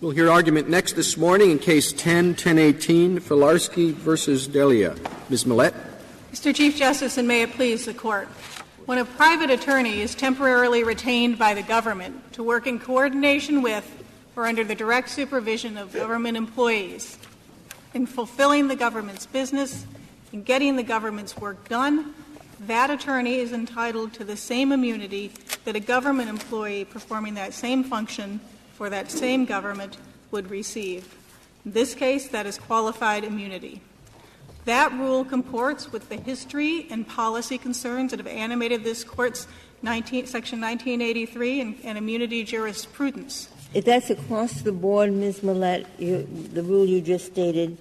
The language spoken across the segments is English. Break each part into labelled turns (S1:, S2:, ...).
S1: We'll hear argument next this morning in Case 10-1018, Filarsky versus Delia. Ms. Millett.
S2: Mr. Chief Justice, and may it please the Court, when a private attorney is temporarily retained by the government to work in coordination with or under the direct supervision of government employees in fulfilling the government's business, in getting the government's work done, that attorney is entitled to the same immunity that a government employee performing that same function for that same government would receive. In this case, that is qualified immunity. That rule comports with the history and policy concerns that have animated this Court's Section 1983 and immunity jurisprudence.
S3: If that's across the board, Ms. Millett, the rule you just stated,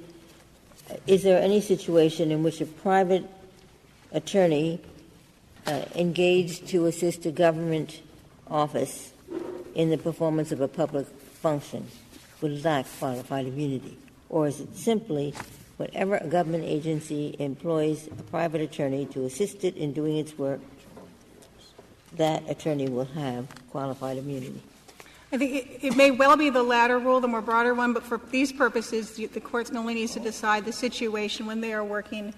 S3: is there any situation in which a private attorney engaged to assist a government office in the performance of a public function would lack qualified immunity? Or is it simply whenever a government agency employs a private attorney to assist it in doing its work, that attorney will have qualified immunity?
S2: I think it may well be the latter rule, the more broader one, but for these purposes, the Court only needs to decide the situation when they are working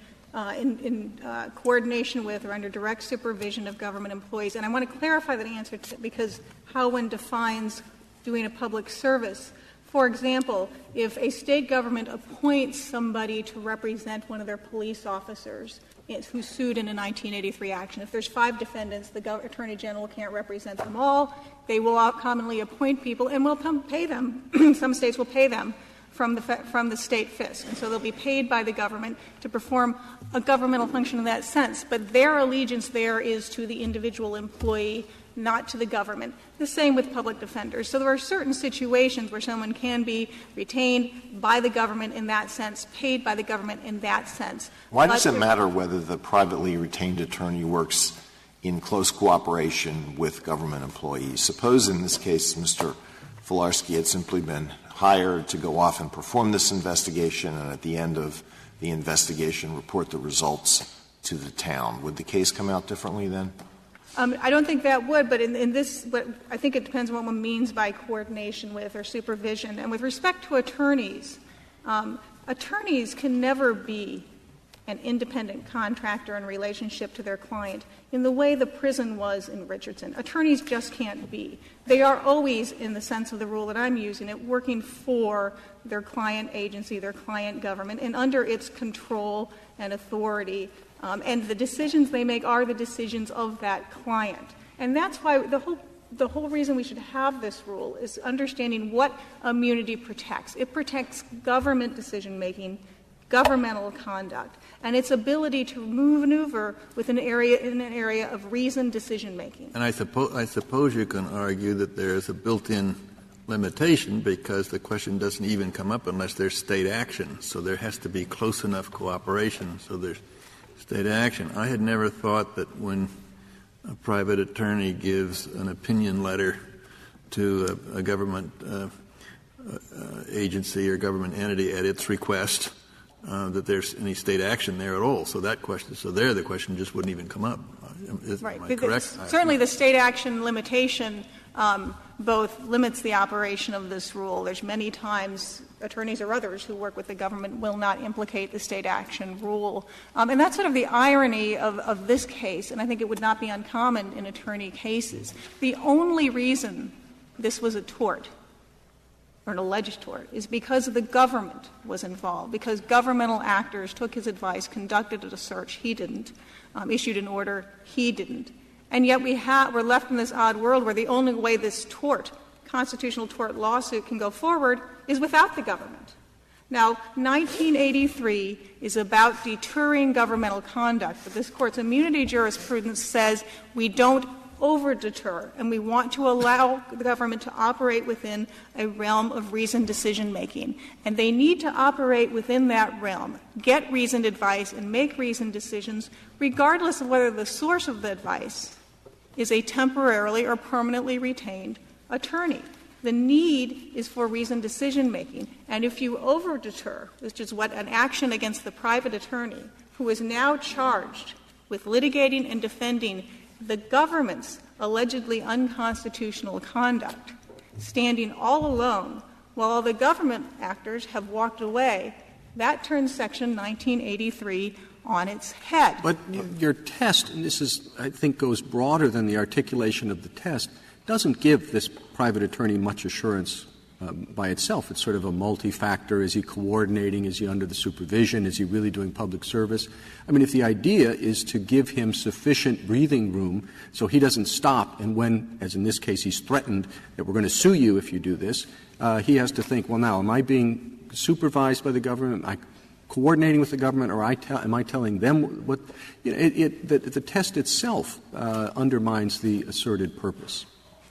S2: in coordination with or under direct supervision of government employees. And I want to clarify that answer because how one defines doing a public service. For example, if a state government appoints somebody to represent one of their police officers who sued in a 1983 action, if there's 5 defendants, the Attorney General can't represent them all. They will all commonly appoint people and will pay them. Some states will pay them from the state fisc. And so they'll be paid by the government to perform a governmental function in that sense. But their allegiance there is to the individual employee, not to the government. The same with public defenders. So there are certain situations where someone can be retained by the government in that sense, paid by the government in that sense.
S4: Why does it matter whether the privately retained attorney works in close cooperation with government employees? Suppose in this case Mr. Filarsky had simply been hired to go off and perform this investigation and at the end of the investigation report the results to the town. Would the case come out differently then?
S2: I don't think that would, but in this, but I think it depends on what one means by coordination with or supervision. And with respect to attorneys, attorneys can never be an independent contractor in relationship to their client in the way the prison was in Richardson. Attorneys just can't be. They are always, in the sense of the rule that I'm using it, working for their client agency, their client government, and under its control and authority. And the decisions they make are the decisions of that client. And that's why the whole reason we should have this rule is understanding what immunity protects. It protects government decision-making, governmental conduct, and its ability to maneuver in an area of reasoned decision-making.
S5: And I suppose you can argue that there is a built-in limitation because the question doesn't even come up unless there's state action. So there has to be close enough cooperation so there's state action. I had never thought that when a private attorney gives an opinion letter to a government agency or government entity at its request that there's any state action there at all. So the question just wouldn't even come up.
S2: Right.
S5: Am I correct?
S2: Certainly the state action limitation both limits the operation of this rule. There's many times attorneys or others who work with the government will not implicate the state action rule. And that's sort of the irony of this case, and I think it would not be uncommon in attorney cases. The only reason this was a tort or an alleged tort is because the government was involved, because governmental actors took his advice, conducted a search, he didn't, issued an order, he didn't. And yet we're left in this odd world where the only way this constitutional tort lawsuit can go forward is without the government. Now, 1983 is about deterring governmental conduct, but this Court's immunity jurisprudence says we don't over-deter, and we want to allow the government to operate within a realm of reasoned decision-making. And they need to operate within that realm, get reasoned advice, and make reasoned decisions, regardless of whether the source of the advice is a temporarily or permanently retained attorney. The need is for reasoned decision-making. And if you over-deter, which is what an action against the private attorney, who is now charged with litigating and defending the government's allegedly unconstitutional conduct, standing all alone while all the government actors have walked away. That turns Section 1983 on its head.
S1: But your test, and this is, I think, goes broader than the articulation of the test, doesn't give this private attorney much assurance by itself. It's sort of a multi-factor. Is he coordinating? Is he under the supervision? Is he really doing public service? I mean, if the idea is to give him sufficient breathing room so he doesn't stop, and when, as in this case, he's threatened that we're going to sue you if you do this, he has to think, well, now, am I being supervised by the government? Am I coordinating with the government, or am I telling them what the test itself undermines the asserted purpose?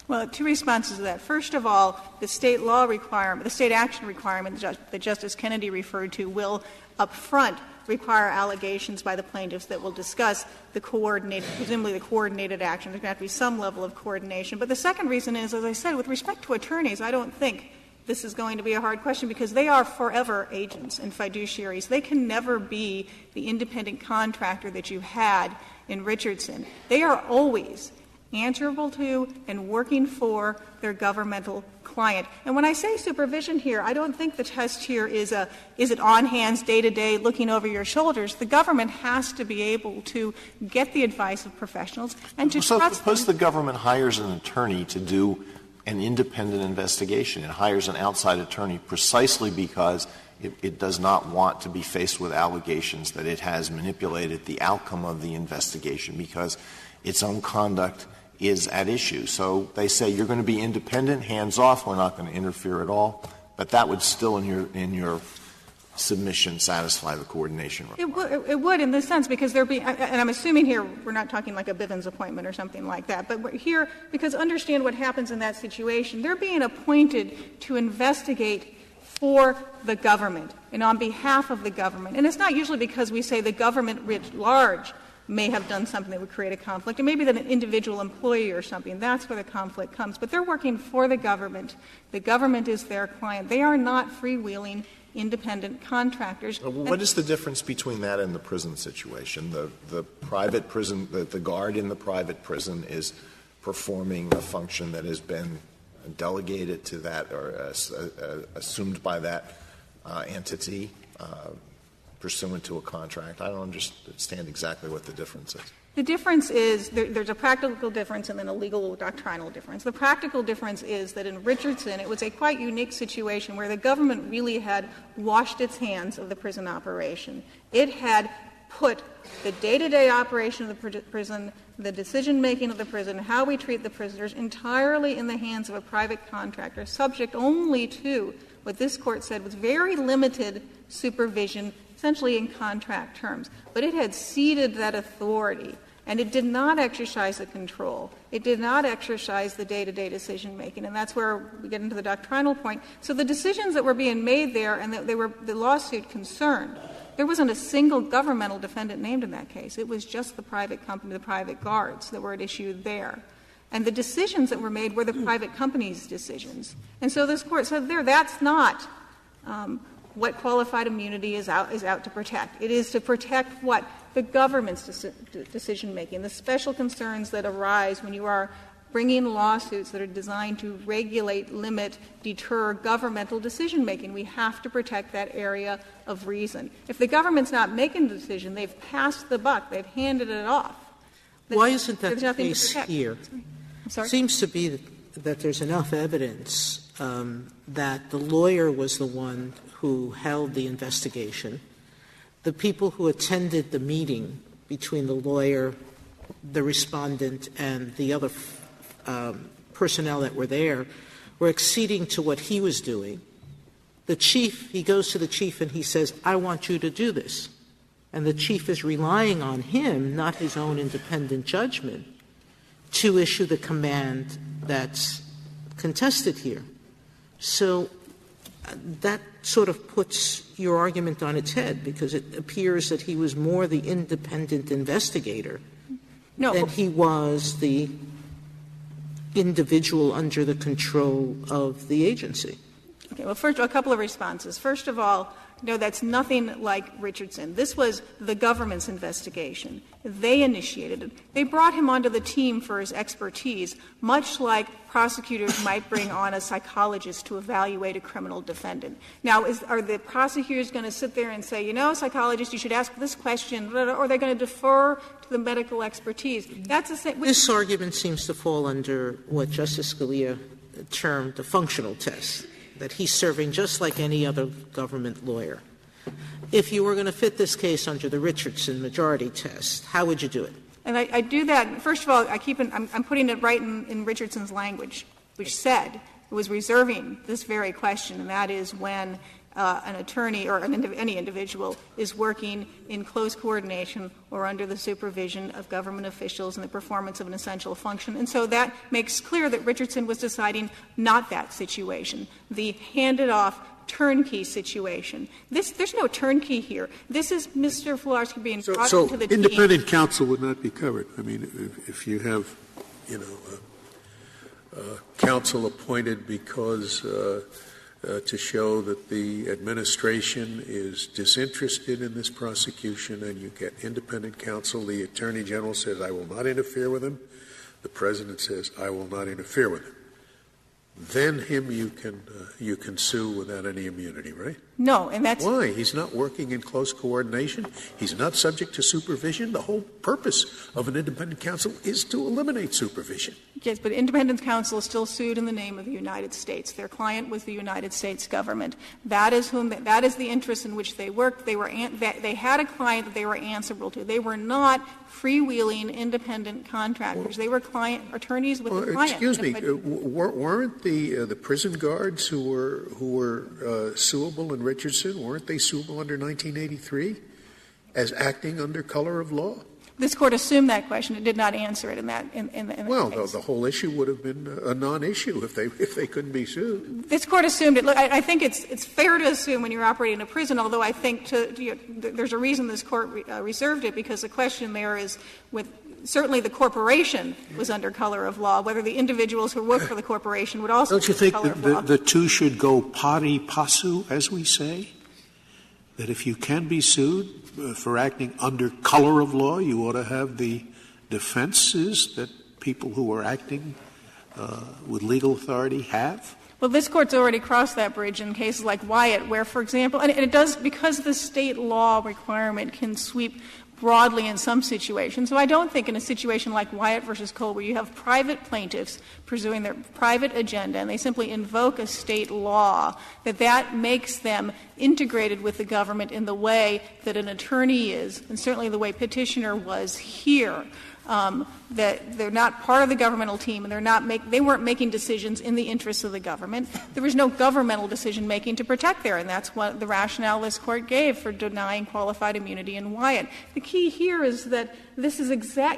S2: Well, two responses to that. First of all, the state law requirement, the state action requirement that Justice Kennedy referred to will up front require allegations by the plaintiffs that will discuss presumably the coordinated action. There's going to have to be some level of coordination. But the second reason is, as I said, with respect to attorneys, I don't think this is going to be a hard question because they are forever agents and fiduciaries. They can never be the independent contractor that you had in Richardson. They are always answerable to and working for their governmental client. And when I say supervision here, I don't think the test here is it on hands day to day looking over your shoulders. The government has to be able to get the advice of professionals and to
S4: so
S2: trust
S4: suppose
S2: them.
S4: the government hires an attorney to do an independent investigation. It hires an outside attorney precisely because it does not want to be faced with allegations that it has manipulated the outcome of the investigation because its own conduct is at issue. So they say you're going to be independent, hands off, we're not going to interfere at all. But that would still, in your submission, satisfy the coordination requirement.
S2: It would in this sense because and I'm assuming here we're not talking like a Bivens appointment or something like that, but we're here because understand what happens in that situation. They're being appointed to investigate for the government and on behalf of the government. And it's not usually because we say the government writ large may have done something that would create a conflict, or maybe that an individual employee or something. That's where the conflict comes. But they're working for the government. The government is their client. They are not freewheeling independent contractors.
S4: What is the difference between that and the prison situation? The private prison, the guard in the private prison is performing a function that has been delegated to that or assumed by that entity pursuant to a contract. I don't understand exactly what the difference is.
S2: The difference is there's a practical difference and then a legal or doctrinal difference. The practical difference is that in Richardson it was a quite unique situation where the government really had washed its hands of the prison operation. It had put the day-to-day operation of the prison, the decision-making of the prison, how we treat the prisoners, entirely in the hands of a private contractor, subject only to what this Court said was very limited supervision, essentially in contract terms. But it had ceded that authority, and it did not exercise the control. It did not exercise the day-to-day decision-making, and that's where we get into the doctrinal point. So the decisions that were being made there and that the lawsuit concerned, there wasn't a single governmental defendant named in that case. It was just the private company, the private guards that were at issue there. And the decisions that were made were the private company's decisions. And so this Court said that's not what qualified immunity is out to protect. It is to protect what? The government's decision-making, the special concerns that arise when you are bringing lawsuits that are designed to regulate, limit, deter governmental decision-making. We have to protect that area of reason. If the government's not making the decision, they've passed the buck. They've handed it off.
S6: Why isn't that the
S2: nothing
S6: case here?
S2: I'm sorry?
S6: It seems to be that there's enough evidence that the lawyer was the one who held the investigation. The people who attended the meeting between the lawyer, the respondent, and the other personnel that were there were acceding to what he was doing. The chief, he goes to the chief and he says, I want you to do this. And the chief is relying on him, not his own independent judgment, to issue the command that's contested here. So that sort of puts your argument on its head, because it appears that he was more the independent investigator than he was the individual under the control of the agency.
S2: Okay, well, first, a couple of responses. First of all, No, that's nothing like Richardson. This was the government's investigation. They initiated it. They brought him onto the team for his expertise, much like prosecutors might bring on a psychologist to evaluate a criminal defendant. Now, are the prosecutors going to sit there and say, psychologist, you should ask this question, or are they going to defer to the medical expertise? That's the same.
S6: This argument seems to fall under what Justice Scalia termed the functional test, that he's serving just like any other government lawyer. If you were going to fit this case under the Richardson majority test, how would you do it?
S2: And I do that. First of all, I'm putting it right in Richardson's language, which said it was reserving this very question, and that is when an attorney or any individual is working in close coordination or under the supervision of government officials in the performance of an essential function. And so that makes clear that Richardson was deciding not that situation, the handed-off turnkey situation. There's no turnkey here. This is Mr. Filarsky being brought into the team.
S7: So independent counsel would not be covered. I mean, if you have, counsel appointed because to show that the administration is disinterested in this prosecution and you get independent counsel, the Attorney General says, I will not interfere with him. The President says, I will not interfere with him. Then you can sue without any immunity, right?
S2: No, and that's
S7: why he's not working in close coordination. He's not subject to supervision. The whole purpose of an independent counsel is to eliminate supervision.
S2: Yes, but independent counsel is still sued in the name of the United States. Their client was the United States government. That is the interest in which they worked. They had a client that they were answerable to. They were not freewheeling independent contractors. They were attorneys with a client.
S7: Excuse me, weren't the prison guards who were suable in Richardson, weren't they suable under 1983 as acting under color of law?
S2: This Court assumed that question. It did not answer it in that case.
S7: The whole issue would have been a non-issue if they couldn't be sued.
S2: This Court assumed it. Look, I think it's fair to assume when you're operating a prison, although I think there's a reason this Court reserved it, because the question there is certainly the corporation was under color of law, whether the individuals who work for the corporation would also
S7: be under color of law. Don't you think the two should go pari passu, as we say? That if you can be sued for acting under color of law, you ought to have the defenses that people who are acting with legal authority have?
S2: Well, this Court's already crossed that bridge in cases like Wyatt, where, for example, and it does because the state law requirement can sweep broadly in some situations. So I don't think in a situation like Wyatt versus Cole, where you have private plaintiffs pursuing their private agenda and they simply invoke a state law, that makes them integrated with the government in the way that an attorney is, and certainly the way Petitioner was here. That they're not part of the governmental team, and they weren't making decisions in the interests of the government. There was no governmental decision making to protect there, and that's what the rationale this Court gave for denying qualified immunity in Wyatt. The key here is that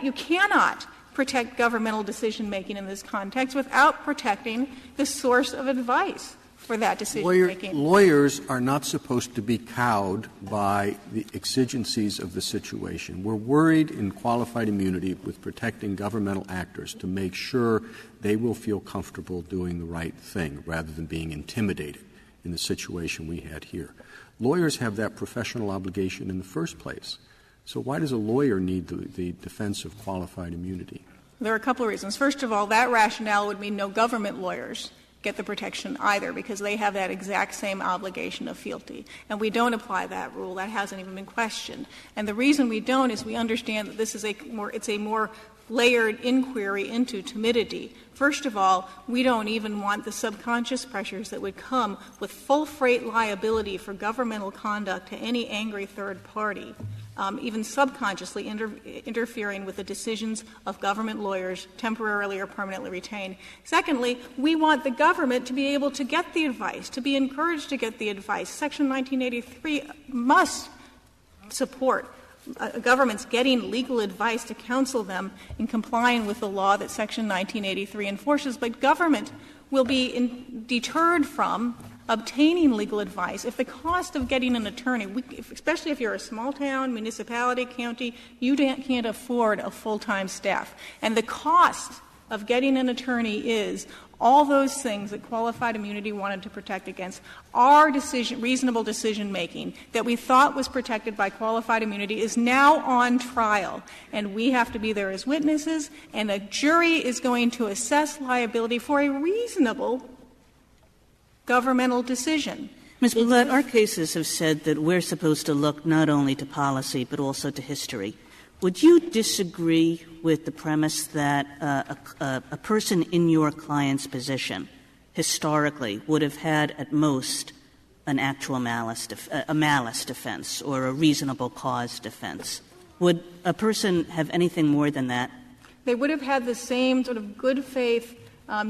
S2: you cannot protect governmental decision making in this context without protecting the source of advice for that decision-making.
S1: Lawyers are not supposed to be cowed by the exigencies of the situation. We're worried in qualified immunity with protecting governmental actors to make sure they will feel comfortable doing the right thing rather than being intimidated in the situation we had here. Lawyers have that professional obligation in the first place. So why does a lawyer need the defense of qualified immunity?
S2: There are a couple of reasons. First of all, that rationale would mean no government lawyers get the protection either, because they have that exact same obligation of fealty. And we don't apply that rule. That hasn't even been questioned. And the reason we don't is we understand that this is it's a more layered inquiry into timidity. First of all, we don't even want the subconscious pressures that would come with full freight liability for governmental conduct to any angry third party, even subconsciously interfering with the decisions of government lawyers temporarily or permanently retained. Secondly, we want the government to be able to get the advice, to be encouraged to get the advice. Section 1983 must support governments getting legal advice to counsel them in complying with the law that Section 1983 enforces, but government will be deterred from obtaining legal advice if the cost of getting an attorney, especially if you're a small town, municipality, county, you can't afford a full-time staff. And the cost of getting an attorney is All those things that qualified immunity wanted to protect against are reasonable decision-making that we thought was protected by qualified immunity is now on trial, and we have to be there as witnesses, and a jury is going to assess liability for a reasonable governmental decision.
S8: Ms. Millett, our cases have said that we're supposed to look not only to policy but also to history. Would you disagree with the premise that a person in your client's position historically would have had at most an actual malice defense or a reasonable cause defense? Would a person have anything more than that?
S2: They would have had the same sort of good faith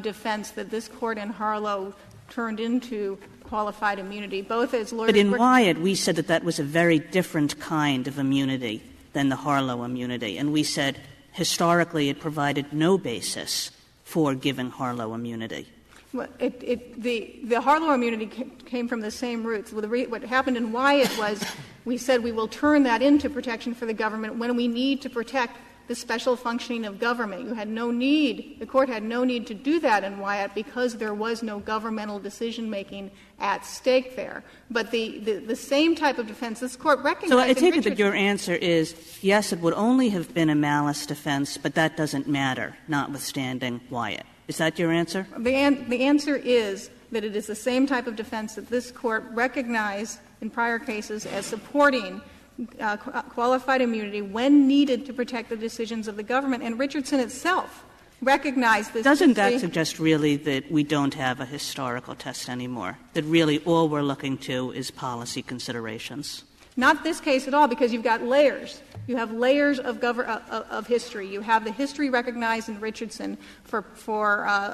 S2: defense that this Court in Harlow turned into qualified immunity, both as lawyers.
S8: But in Wyatt, we said that that was a very different kind of immunity than the Harlow immunity. And we said historically it provided no basis for giving Harlow immunity.
S2: Well, the Harlow immunity came from the same roots. What happened in Wyatt was we said we will turn that into protection for the government when we need to protect the special functioning of government. You had no need, the Court had no need to do that in Wyatt because there was no governmental decision-making at stake there. But the same type of defense, this Court recognized.
S8: So I take it that your answer is, yes, it would only have been a malice defense, but that doesn't matter, notwithstanding Wyatt. Is that your answer?
S2: The answer is that it is the same type of defense that this Court recognized in prior cases as supporting qualified immunity when needed to protect the decisions of the government. And Richardson itself recognized this.
S8: Doesn't that suggest really that we don't have a historical test anymore, that really all we're looking to is policy considerations?
S2: Not this case at all, because you've got layers. You have layers of history. You have the history recognized in Richardson for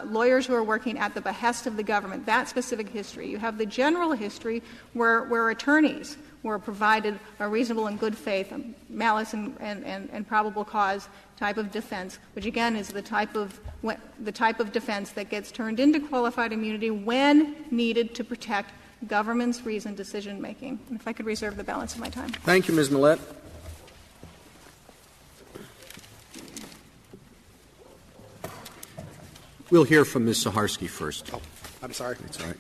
S2: lawyers who are working at the behest of the government, that specific history. You have the general history where attorneys were provided a reasonable and good faith, malice and probable cause type of defense, which again is the type of defense that gets turned into qualified immunity when needed to protect government's reasoned decision-making. And if I could reserve the balance of my time.
S1: Thank you, Ms. Millett. We'll hear from Ms. Filarsky first.
S9: Oh, I'm sorry.
S1: That's all right.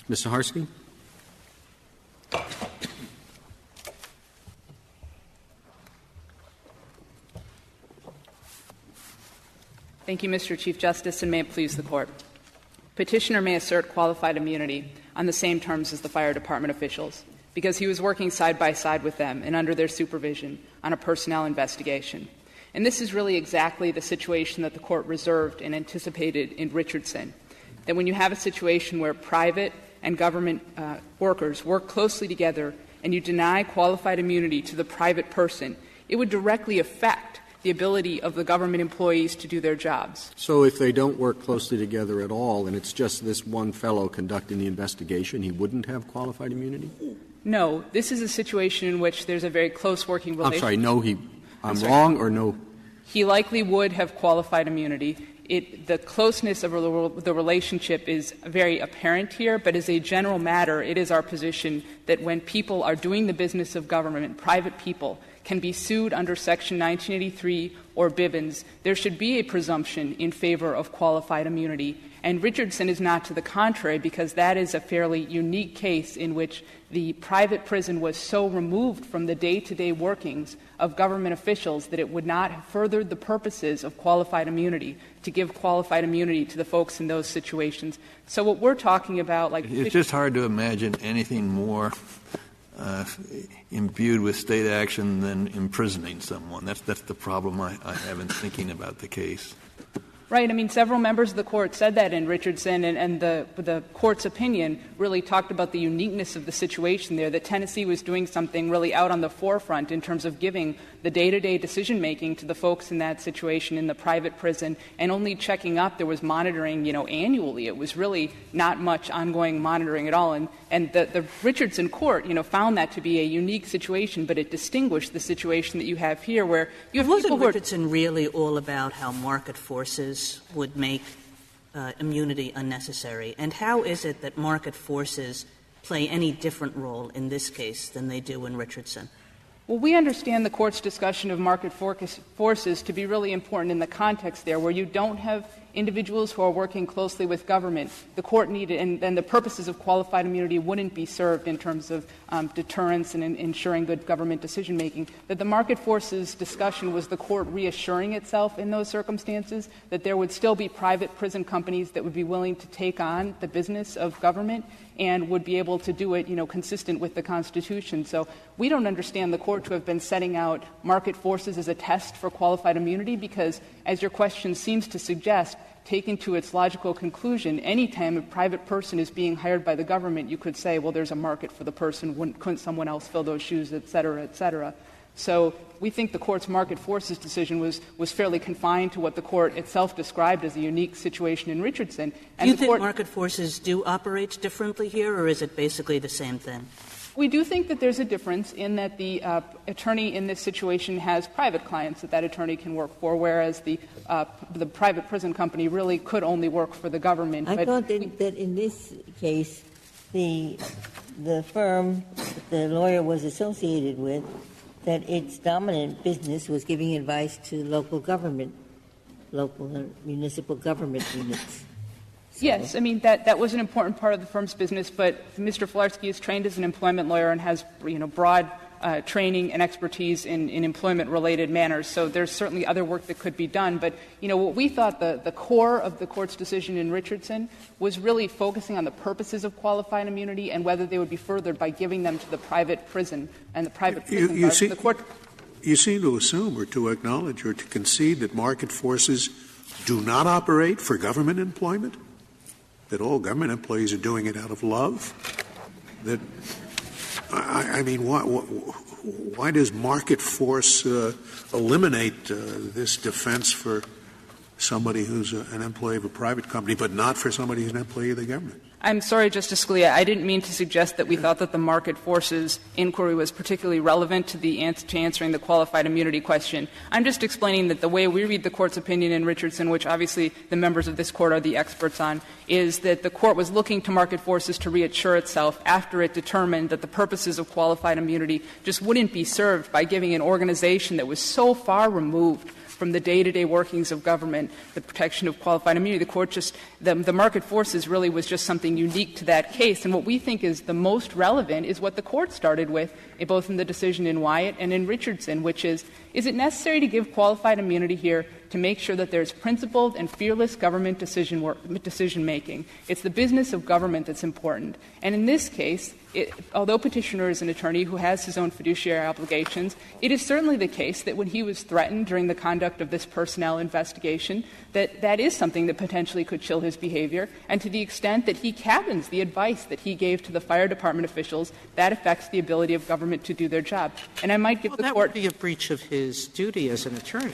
S1: Ms. Filarsky?
S10: Thank you, Mr. Chief Justice, and may it please the Court. Petitioner may assert qualified immunity on the same terms as the fire department officials because he was working side by side with them and under their supervision on a personnel investigation. And this is really exactly the situation that the Court reserved and anticipated in Richardson, that when you have a situation where private and government workers work closely together and you deny qualified immunity to the private person, it would directly affect the ability of the government employees to do their jobs.
S1: So if they don't work closely together at all and it's just this one fellow conducting the investigation, he wouldn't have qualified immunity?
S10: No. This is a situation in which there's a very close working relationship.
S1: I'm sorry, no, I'm wrong or no?
S10: He likely would have qualified immunity. The closeness of the relationship is very apparent here, but as a general matter, it is our position that when people are doing the business of government, private people can be sued under Section 1983 or Bivens, there should be a presumption in favor of qualified immunity. And Richardson is not to the contrary, because that is a fairly unique case in which the private prison was so removed from the day-to-day workings of government officials that it would not have furthered the purposes of qualified immunity to give qualified immunity to the folks in those situations. So what we're talking about, like
S5: it's just hard to imagine anything more imbued with state action than imprisoning someone. That's the problem I have in thinking about the case.
S10: Right. I mean, several members of the Court said that in Richardson, and the Court's opinion really talked about the uniqueness of the situation there, that Tennessee was doing something really out on the forefront in terms of giving the day-to-day decision-making to the folks in that situation in the private prison, and only checking up. There was monitoring, annually. It was really not much ongoing monitoring at all. And the Richardson Court, found that to be a unique situation, but it distinguished the situation that you have here, where you have
S8: Wasn't
S10: people who are
S8: Richardson really all about how market forces would make immunity unnecessary? And how is it that market forces play any different role in this case than they do in Richardson?
S10: Well, we understand the Court's discussion of market forces to be really important in the context there, where you don't have individuals who are working closely with government. The Court needed, and the purposes of qualified immunity wouldn't be served in terms of deterrence and ensuring good government decision-making. That the market forces discussion was the Court reassuring itself in those circumstances that there would still be private prison companies that would be willing to take on the business of government and would be able to do it, consistent with the Constitution. So we don't understand the Court to have been setting out market forces as a test for qualified immunity because, as your question seems to suggest, taken to its logical conclusion, any time a private person is being hired by the government, you could say, well, there's a market for the person, couldn't someone else fill those shoes, et cetera, et cetera. So we think the Court's market forces decision was fairly confined to what the Court itself described as a unique situation in Richardson.
S8: And do you think market forces do operate differently here, or is it basically the same thing?
S10: We do think that there's a difference in that the attorney in this situation has private clients that attorney can work for, whereas the private prison company really could only work for the government.
S3: I thought that in this case, the firm the lawyer was associated with, that its dominant business was giving advice to local and municipal government units.
S10: Yes, I mean, that was an important part of the firm's business, but Mr. Filarsky is trained as an employment lawyer and has, broad training and expertise in employment-related matters. So there's certainly other work that could be done. But, what we thought the core of the Court's decision in Richardson was really focusing on the purposes of qualified immunity and whether they would be furthered by giving them to the private prison and the private prison guards. The Court
S7: You seem to assume or to acknowledge or to concede that market forces do not operate for government employment, that all government employees are doing it out of love, that why does market force eliminate this defense for somebody who's an employee of a private company, but not for somebody who's an employee of the government?
S10: I'm sorry, Justice Scalia. I didn't mean to suggest that we thought that the market forces inquiry was particularly relevant to answering the qualified immunity question. I'm just explaining that the way we read the Court's opinion in Richardson, which obviously the members of this Court are the experts on, is that the Court was looking to market forces to reassure itself after it determined that the purposes of qualified immunity just wouldn't be served by giving an organization that was so far removed from the day-to-day workings of government, the protection of qualified immunity. The Court just the market forces really was just something unique to that case. And what we think is the most relevant is what the Court started with, both in the decision in Wyatt and in Richardson, which is it necessary to give qualified immunity here to make sure that there's principled and fearless government decision-making? It's the business of government that's important. And in this case, although Petitioner is an attorney who has his own fiduciary obligations, it is certainly the case that when he was threatened during the conduct of this personnel investigation, that is something that potentially could chill his behavior. And to the extent that he cabins the advice that he gave to the fire department officials, that affects the ability of government to do their job. And I might give the
S6: that
S10: Court
S6: would be a breach of his duty as an attorney.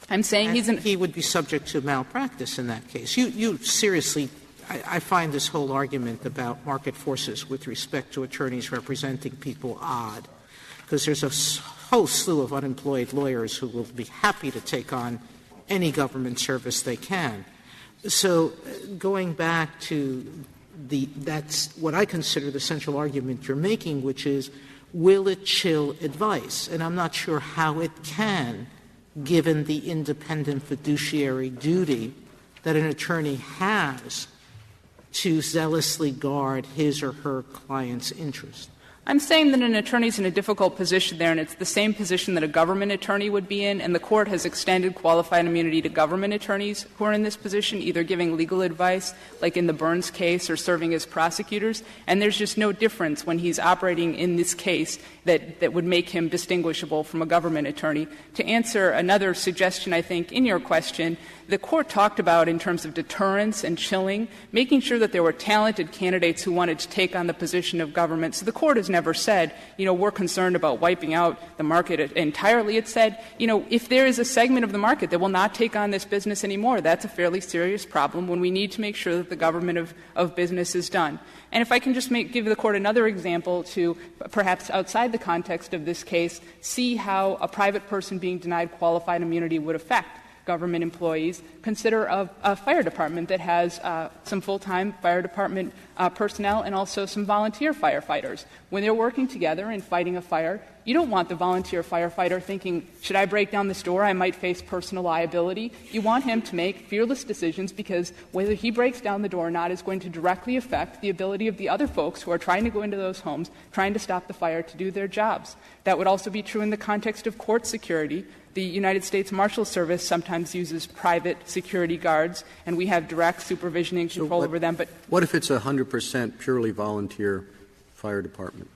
S10: I'm saying
S6: he would be subject to malpractice in that case. You seriously, I find this whole argument about market forces with respect to attorneys representing people odd, because there's a whole slew of unemployed lawyers who will be happy to take on any government service they can. So going back to that's what I consider the central argument you're making, which is, will it chill advice? And I'm not sure how it can, given the independent fiduciary duty that an attorney has to zealously guard his or her client's interest.
S10: I'm saying that an attorney's in a difficult position there, and it's the same position that a government attorney would be in, and the Court has extended qualified immunity to government attorneys who are in this position, either giving legal advice, like in the Burns case, or serving as prosecutors, and there's just no difference when he's operating in this case that would make him distinguishable from a government attorney. To answer another suggestion, I think, in your question, the Court talked about, in terms of deterrence and chilling, making sure that there were talented candidates who wanted to take on the position of government. So the Court has never said, we're concerned about wiping out the market entirely. It said, if there is a segment of the market that will not take on this business anymore, that's a fairly serious problem when we need to make sure that the government of business is done. And if I can just give the Court another example to, perhaps outside the context of this case, see how a private person being denied qualified immunity would affect government employees. Consider a fire department that has some full-time fire department personnel and also some volunteer firefighters. When they're working together and fighting a fire, You don't want the volunteer firefighter thinking, should I break down this door? I might face personal liability. You want him to make fearless decisions because whether he breaks down the door or not is going to directly affect the ability of the other folks who are trying to go into those homes, trying to stop the fire to do their jobs. That would also be true in the context of court security. The United States Marshal Service sometimes uses private security guards, and we have direct supervision and control over them. But
S1: what if it's 100% purely volunteer fire department?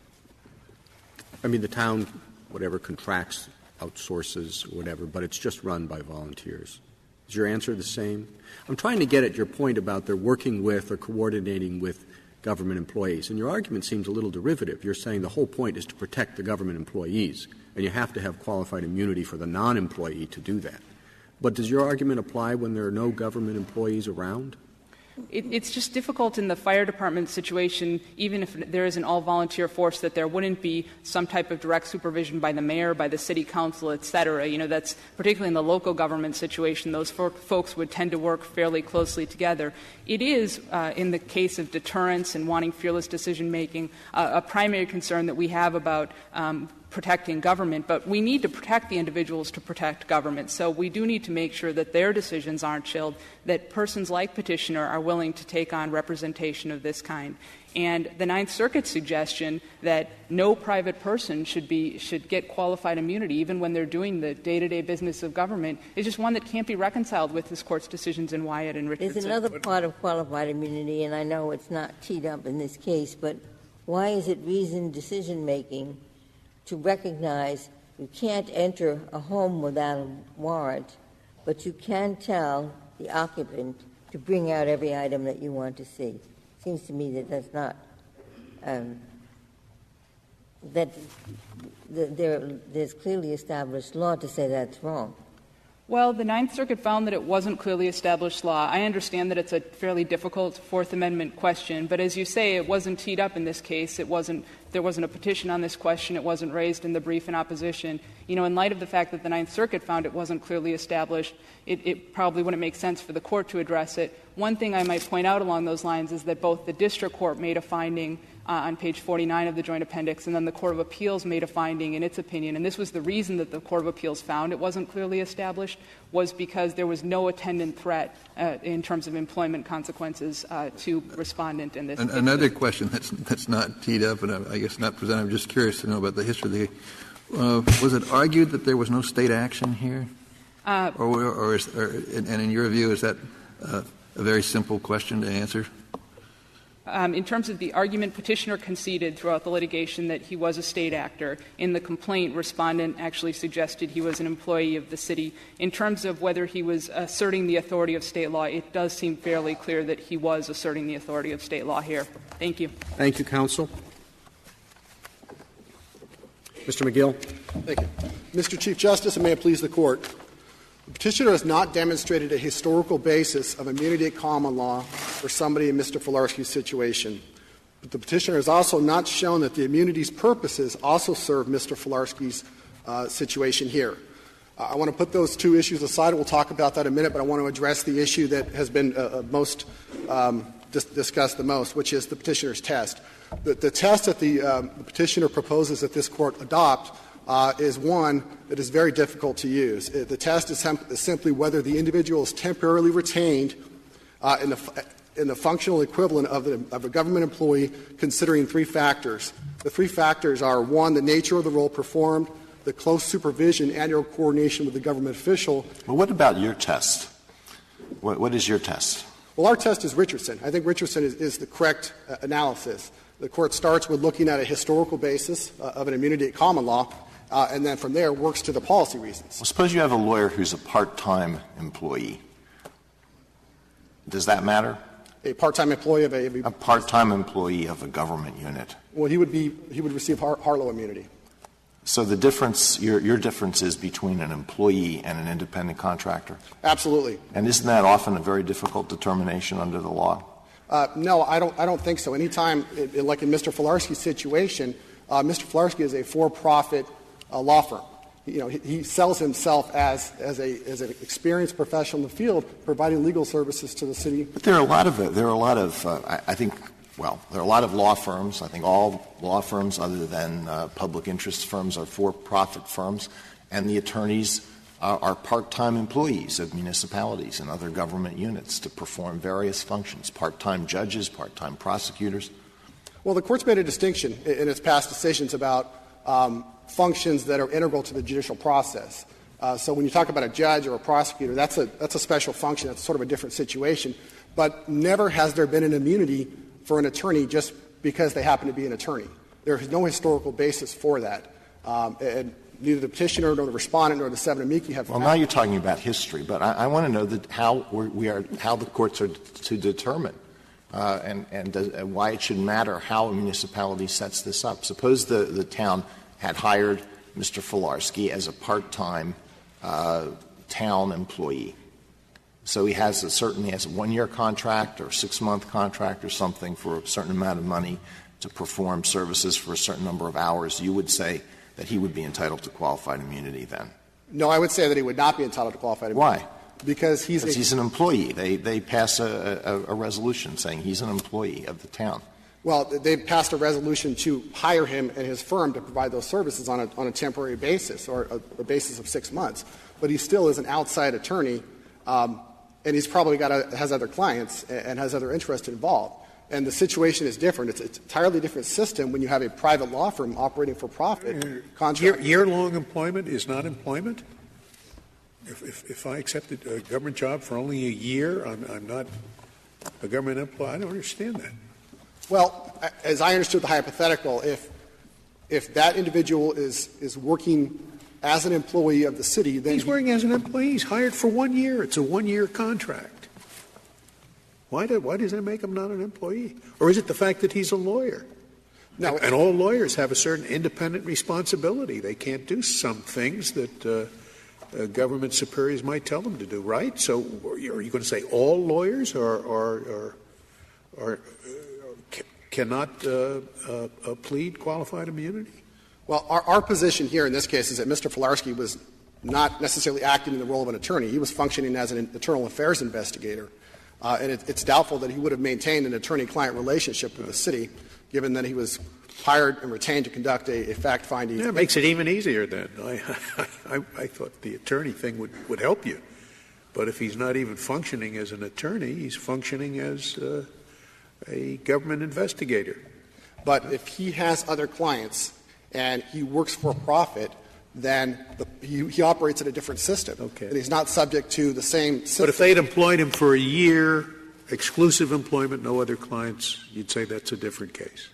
S1: I mean, the town, whatever, contracts, outsources, whatever, but it's just run by volunteers. Is your answer the same? I'm trying to get at your point about they're working with or coordinating with government employees. And your argument seems a little derivative. You're saying the whole point is to protect the government employees, and you have to have qualified immunity for the non-employee to do that. But does your argument apply when there are no government employees around?
S10: It's just difficult in the fire department situation, even if there is an all-volunteer force, that there wouldn't be some type of direct supervision by the mayor, by the city council, et cetera. You know, that's particularly in the local government situation. Those folks would tend to work fairly closely together. It is, in the case of deterrence and wanting fearless decision-making, a primary concern that we have about protecting government, but we need to protect the individuals to protect government. So we do need to make sure that their decisions aren't chilled, that persons like Petitioner are willing to take on representation of this kind. And the Ninth Circuit's suggestion that no private person should get qualified immunity even when they're doing the day-to-day business of government is just one that can't be reconciled with this Court's decisions in Wyatt and Richardson.
S3: There's another part of qualified immunity, and I know it's not teed up in this case, but why is it reasoned decision-making to recognize you can't enter a home without a warrant, but you can tell the occupant to bring out every item that you want to see? It seems to me that that's not there's clearly established law to say that's wrong.
S10: Well, the Ninth Circuit found that it wasn't clearly established law. I understand that it's a fairly difficult Fourth Amendment question, but as you say, it wasn't teed up in this case. There wasn't a petition on this question. It wasn't raised in the brief in opposition. You know, in light of the fact that the Ninth Circuit found it wasn't clearly established, it probably wouldn't make sense for the Court to address it. One thing I might point out along those lines is that both the District Court made a finding on page 49 of the Joint Appendix, and then the Court of Appeals made a finding in its opinion, and this was the reason that the Court of Appeals found it wasn't clearly established, was because there was no attendant threat in terms of employment consequences to respondent in this case.
S5: Another question that's not teed up and I guess not presented, I'm just curious to know about the history of the case. Was it argued that there was no state action here? And in your view, is that a very simple question to answer?
S10: In terms of the argument, Petitioner conceded throughout the litigation that he was a state actor. In the complaint, respondent actually suggested he was an employee of the city. In terms of whether he was asserting the authority of state law, it does seem fairly clear that he was asserting the authority of state law here. Thank you.
S1: Thank you, counsel. Mr. McGill.
S9: Thank you. Mr. Chief Justice, and may it please the Court, the Petitioner has not demonstrated a historical basis of immunity at common law for somebody in Mr. Filarsky's situation. But the Petitioner has also not shown that the immunity's purposes also serve Mr. Filarsky's situation here. I want to put those two issues aside. We'll talk about that in a minute, but I want to address the issue that has been most discussed the most, which is the Petitioner's test. The test that the Petitioner proposes that this Court adopt is one that is very difficult to use. The test is simply whether the individual is temporarily retained in the functional equivalent of a government employee, considering three factors. The three factors are, one, the nature of the role performed, the close supervision, annual coordination with the government official.
S4: Well, what about your test? What is your test?
S9: Well, our test is Richardson. I think Richardson is the correct analysis. The Court starts with looking at a historical basis of an immunity at common law, and then from there works to the policy reasons.
S4: Well, suppose you have a lawyer who's a part-time employee. Does that matter?
S9: A part-time employee of
S4: a part-time employee of a government unit.
S9: Well, he would receive Harlow immunity.
S4: So the difference, your difference is between an employee and an independent contractor?
S9: Absolutely.
S4: And isn't that often a very difficult determination under the law?
S9: No, I don't think so. Anytime, like in Mr. Filarsky's situation, Mr. Filarsky is a for-profit law firm. You know, he sells himself as an experienced professional in the field, providing legal services to the city.
S4: But there are a lot of I think well, there are a lot of law firms. I think all law firms other than public interest firms are for-profit firms, and the attorneys are part-time employees of municipalities and other government units to perform various functions, part-time judges, part-time prosecutors.
S9: Well, the Court's made a distinction in its past decisions about functions that are integral to the judicial process. So when you talk about a judge or a prosecutor, that's a special function. That's sort of a different situation. But never has there been an immunity for an attorney just because they happen to be an attorney. There is no historical basis for that. And neither the petitioner nor the respondent nor the seven amici have.
S4: Well, now you're talking about history, but I want to know how the courts are to determine and why it should matter how a municipality sets this up. Suppose the town had hired Mr. Filarsky as a part-time town employee. So he certainly has a 1-year contract or 6-month contract or something for a certain amount of money to perform services for a certain number of hours. You would say that he would be entitled to qualified immunity then?
S9: No, I would say that he would not be entitled to qualified immunity.
S4: Why?
S9: Because
S4: he's an employee. They pass a resolution saying he's an employee of the town.
S9: Well, they passed a resolution to hire him and his firm to provide those services on a temporary basis or a basis of 6 months. But he still is an outside attorney, and he's probably has other clients and has other interests involved. And the situation is different. It's an entirely different system when you have a private law firm operating for profit.
S7: Year-long employment is not employment? If I accepted a government job for only a year, I'm not a government employee. I don't understand that.
S9: Well, as I understood the hypothetical, if that individual is working as an employee of the city, then
S7: he's working as an employee. He's hired for 1 year. It's a 1-year contract. Why does that make him not an employee? Or is it the fact that he's a lawyer?
S9: No.
S7: And all lawyers have a certain independent responsibility. They can't do some things that government superiors might tell them to do, right? So are you going to say all lawyers cannot plead qualified immunity?
S9: Well, our position here in this case is that Mr. Filarsky was not necessarily acting in the role of an attorney. He was functioning as an internal affairs investigator. And it's doubtful that he would have maintained an attorney-client relationship with the city, given that he was hired and retained to conduct a fact-finding.
S7: Yeah, it makes it even easier then. I thought the attorney thing would help you. But if he's not even functioning as an attorney, he's functioning as a government investigator.
S9: But if he has other clients and he works for profit, then he operates in a different system.
S7: Okay.
S9: And he's not subject to the same system.
S7: But if they'd employed him for a year, exclusive employment, no other clients, you'd say that's a different case.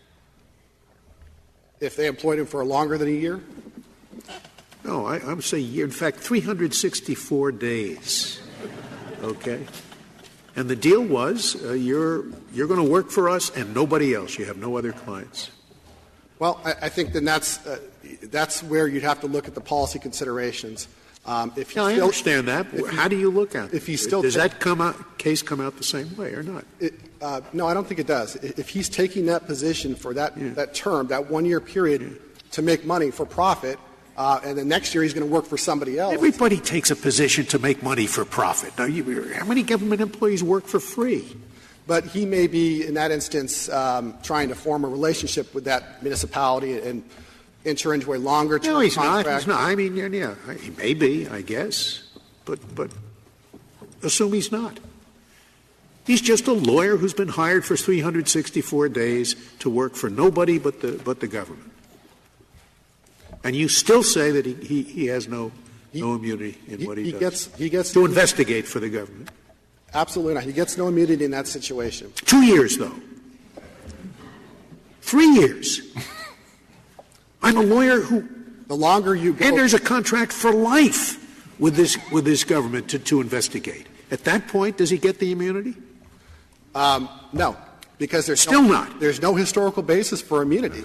S9: If they employed him for longer than a year?
S7: No, I'm saying year. In fact, 364 days. Okay? And the deal was you're going to work for us and nobody else. You have no other clients.
S9: Well, I think then that's where you'd have to look at the policy considerations.
S7: I understand that. How do you look at it?
S9: If he's still
S7: does that case come out the same way or not?
S9: No, I don't think it does. If he's taking that position for that term, that 1-year period, to make money for profit, and then next year he's going to work for somebody else.
S7: Everybody takes a position to make money for profit. Now, how many government employees work for free?
S9: But he may be, in that instance, trying to form a relationship with that municipality and enter into a longer-term contract.
S7: No, he's not. I mean, yeah, he may be, I guess. But assume he's not. He's just a lawyer who's been hired for 364 days to work for nobody but the government. And you still say that he has no immunity in what he does.
S9: He gets
S7: to investigate for the government.
S9: Absolutely not. He gets no immunity in that situation.
S7: 2 years, though. 3 years. I'm a lawyer who
S9: the longer you go,
S7: enters a contract for life with this government to investigate. At that point, does he get the immunity?
S9: No, because there's
S7: still not.
S9: There's no historical basis for immunity.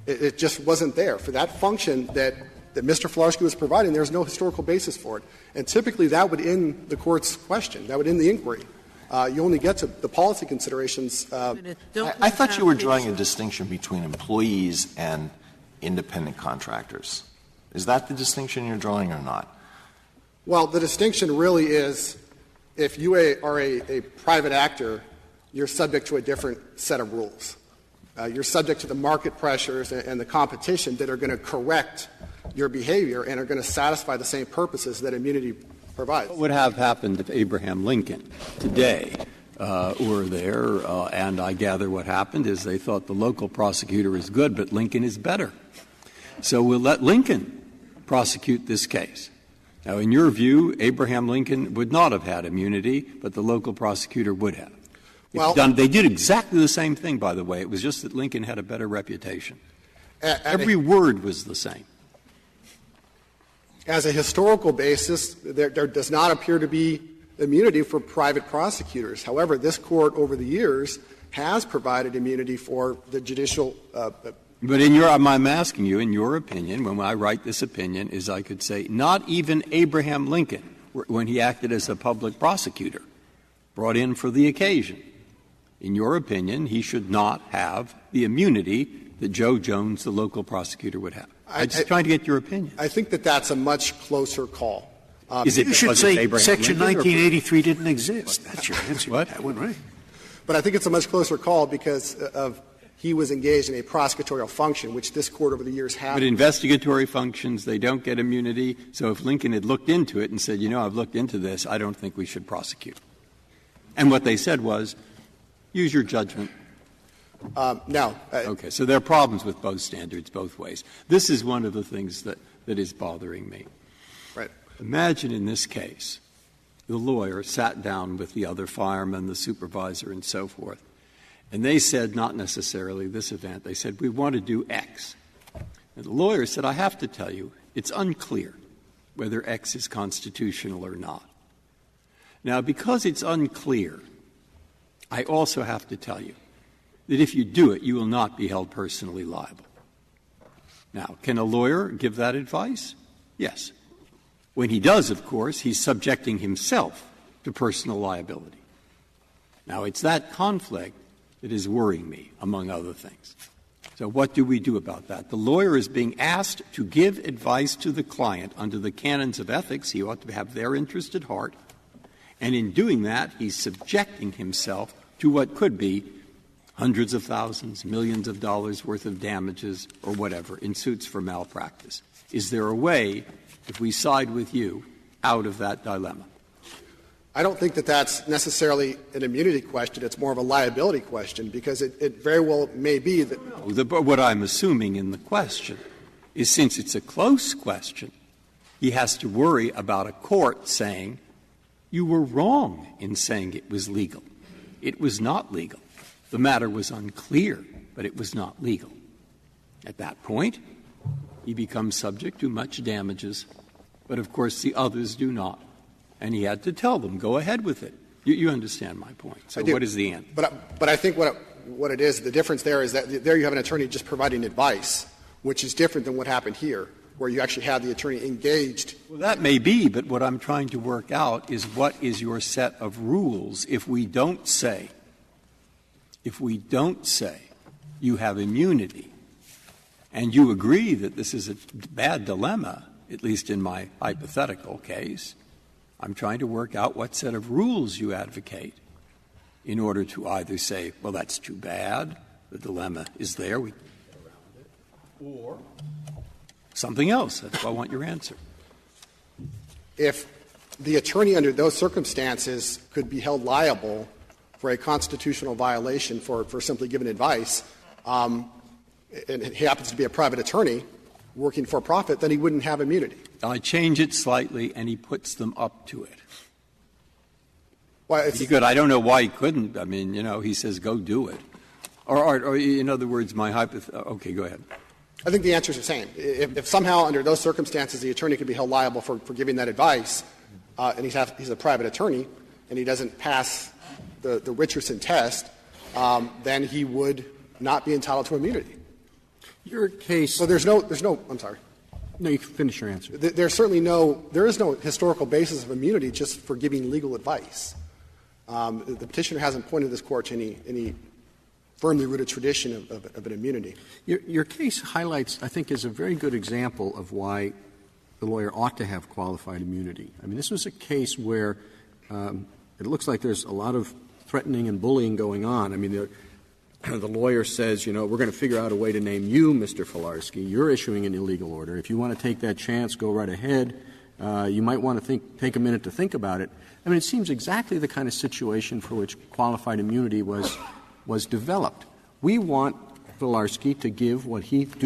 S9: It just wasn't there for that function that Mr. Filarsky was providing. There's no historical basis for it, and typically that would end the court's question. That would end the inquiry. You only get to the policy considerations.
S4: I thought you were drawing a distinction between employees and independent contractors. Is that the distinction you're drawing or not?
S9: Well, the distinction really is if you are a private actor you're subject to a different set of rules. You're subject to the market pressures and the competition that are going to correct your behavior and are going to satisfy the same purposes that immunity provides.
S11: What would have happened if Abraham Lincoln today were there, and I gather what happened is they thought the local prosecutor is good, but Lincoln is better. So we'll let Lincoln prosecute this case. Now, in your view, Abraham Lincoln would not have had immunity, but the local prosecutor would have. Well, they did exactly the same thing, by the way. It was just that Lincoln had a better reputation. Every word was the same.
S9: As a historical basis, there does not appear to be immunity for private prosecutors. However, this Court over the years has provided immunity for the judicial
S11: But I'm asking you, in your opinion, when I write this opinion, is I could say not even Abraham Lincoln, when he acted as a public prosecutor, brought in for the occasion. In your opinion, he should not have the immunity that Joe Jones, the local prosecutor, would have. I'm just trying to get your opinion.
S9: I think that that's a much closer call.
S11: Is it
S12: you should say
S11: Abraham
S12: Section
S11: Lincoln
S12: 1983 didn't exist. That's your answer.
S11: What?
S12: That one, right?
S9: But I think it's a much closer call because of he was engaged in a prosecutorial function, which this Court over the years has.
S11: But investigatory functions, they don't get immunity. So if Lincoln had looked into it and said, I've looked into this, I don't think we should prosecute. And what they said was, use your judgment.
S9: No.
S11: Okay. So there are problems with both standards both ways. This is one of the things that is bothering me.
S9: Right.
S11: Imagine in this case, the lawyer sat down with the other fireman, the supervisor, and so forth. And they said, not necessarily this event, they said, we want to do X. And the lawyer said, I have to tell you, it's unclear whether X is constitutional or not. Now, because it's unclear, I also have to tell you that if you do it, you will not be held personally liable. Now, can a lawyer give that advice? Yes. When he does, of course, he's subjecting himself to personal liability. Now, it's that conflict that is worrying me, among other things. So what do we do about that? The lawyer is being asked to give advice to the client under the canons of ethics. He ought to have their interest at heart. And in doing that, he's subjecting himself to what could be hundreds of thousands, millions of dollars worth of damages or whatever in suits for malpractice. Is there a way, if we side with you, out of that dilemma?
S9: I don't think that that's necessarily an immunity question. It's more of a liability question because it very well may be that.
S11: What I'm assuming in the question is since it's a close question, he has to worry about a court saying, you were wrong in saying it was legal. It was not legal. The matter was unclear, but it was not legal. At that point, he becomes subject to much damages, but of course the others do not. And he had to tell them, go ahead with it. You understand my point. So what is the end?
S9: But I think what it is, the difference there is that there you have an attorney just providing advice, which is different than what happened here, where you actually have the attorney engaged.
S11: Well, that may be, but what I'm trying to work out is what is your set of rules if we don't say you have immunity, and you agree that this is a bad dilemma, at least in my hypothetical case. I'm trying to work out what set of rules you advocate in order to either say, well, that's too bad, the dilemma is there, we can get around it, or something else. That's why I want your answer.
S9: If the attorney under those circumstances could be held liable for a constitutional violation for simply giving advice, and he happens to be a private attorney working for profit, then he wouldn't have immunity.
S11: I change it slightly, and he puts them up to it.
S9: Well,
S11: he could. I don't know why he couldn't. I mean, he says, go do it. Or in other words, okay, go ahead.
S9: I think the answer is the same. If somehow under those circumstances the attorney could be held liable for giving that advice, and he's a private attorney, and he doesn't pass the Richardson test, then he would not be entitled to immunity.
S1: Your case.
S9: So there's no. I'm sorry.
S1: No, you can finish your answer.
S9: There is no historical basis of immunity just for giving legal advice. The petitioner hasn't pointed this Court to any firmly rooted tradition of an immunity.
S1: Your case highlights, I think, is a very good example of why the lawyer ought to have qualified immunity. I mean, this was a case where it looks like there's a lot of threatening and bullying going on. I mean, the lawyer says, we're going to figure out a way to name you, Mr. Filarsky. You're issuing an illegal order. If you want to take that chance, go right ahead. You might want to take a minute to think about it. I mean, it seems exactly the kind of situation for which qualified immunity was developed. We want Filarsky to do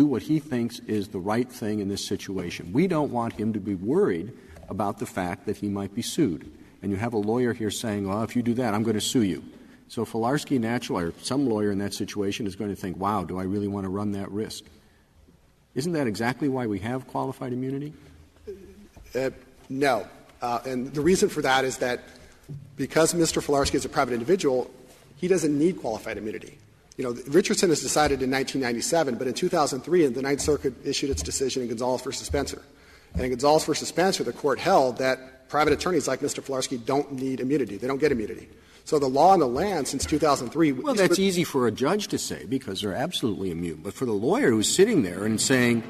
S1: what he thinks is the right thing in this situation. We don't want him to be worried about the fact that he might be sued. And you have a lawyer here saying, well, if you do that, I'm going to sue you. So Filarsky naturally, or some lawyer in that situation, is going to think, wow, do I really want to run that risk? Isn't that exactly why we have qualified immunity?
S9: No. And the reason for that is that because Mr. Filarsky is a private individual, he doesn't need qualified immunity. Richardson was decided in 1997, but in 2003, the Ninth Circuit issued its decision in Gonzalez v. Spencer. And in Gonzalez v. Spencer, the court held that private attorneys like Mr. Filarsky don't need immunity. They don't get immunity. So the law on the land since 2003 —
S1: Well, that's easy for a judge to say because they're absolutely immune. But for the lawyer who's sitting there and saying,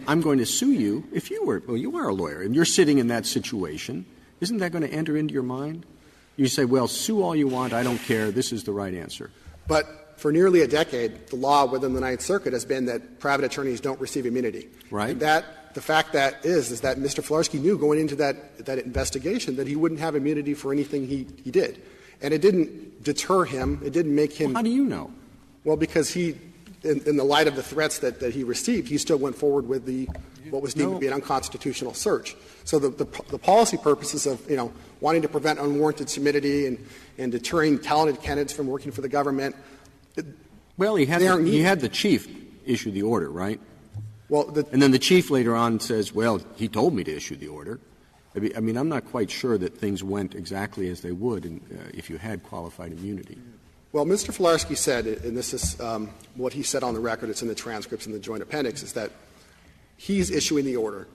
S1: I'm going to sue you, if you were — well, you are a lawyer, and you're sitting in that situation, isn't that going to enter into your mind? You say, well, sue all you want, I don't care, this is the right answer.
S9: But for nearly a decade, the law within the Ninth Circuit has been that private attorneys don't receive immunity.
S1: Right.
S9: And the fact that is that Mr. Filarsky knew going into that investigation that he wouldn't have immunity for anything he did. And it didn't deter him. It didn't make him —
S1: Well, how do you know?
S9: Well, because he, in the light of the threats that he received, he still went forward with what was deemed to be an unconstitutional search. So the policy purposes of, wanting to prevent unwarranted timidity and deterring talented candidates from working for the government.
S1: Well, he had the chief issue the order, right?
S9: Well,
S1: and then the chief later on says, well, he told me to issue the order. I mean, I'm not quite sure that things went exactly as they would if you had qualified immunity.
S9: Well, Mr. Filarsky said, and this is what he said on the record, it's in the transcripts in the joint appendix, is that he's issuing the order